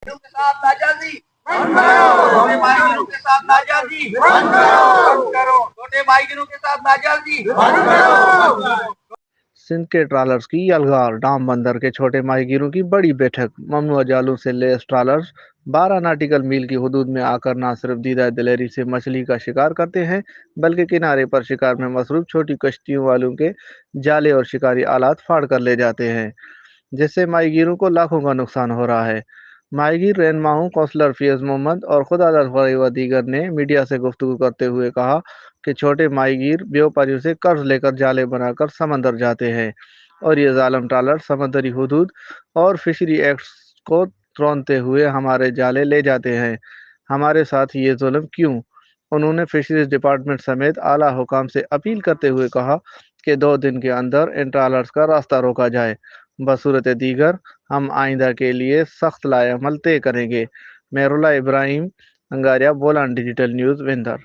के साथ नाजायजी बंद करो, छोटे भाईगिरों के साथ नाजायजी बंद करो, छोटे भाईगिरों के साथ नाजायजी बंद करो। सिंध के ट्रॉलर्स की यलगार, डाम बंदर के छोटे माहीगीरों की बड़ी बैठक। ममनुआ जालों से लेस ट्रॉलर्स 12 नाटिकल मील की हदूद में आकर न सिर्फ दीदा दिलेरी से मछली का शिकार करते हैं, बल्कि किनारे पर शिकार में मसरूफ छोटी कश्तियों वालों के जाले और शिकारी आलात फाड़ कर ले जाते हैं, जिससे माहीगीरों को लाखों का नुकसान हो रहा है। माहीगीर रहनुमाओं कौंसलर फियाज मोहम्मद और खुदादर फरीद व दीगर ने मीडिया से गुफ्तगू करते हुए कहा कि छोटे माहीगीर व्यापारियों से कर्ज लेकर जाले बनाकर समंदर जाते हैं और ये जालम ट्रालर समंदरी हुदूद और फिशरी एक्ट्स को तोड़ते हुए हमारे जाले ले जाते हैं। हमारे साथ ये जुल्म क्यों? उन्होंने फिशरीज डिपार्टमेंट समेत आला हुकाम से अपील करते हुए कहा कि 2 दिन के अंदर इन ट्रालर्स का रास्ता रोका जाए, बसूरत दीगर हम आइंदा के लिए सख्त लाएअमल तय करेंगे। मेरुल्लाह इब्राहिम, अंगारिया, बोलान डिजिटल न्यूज़, विंदर।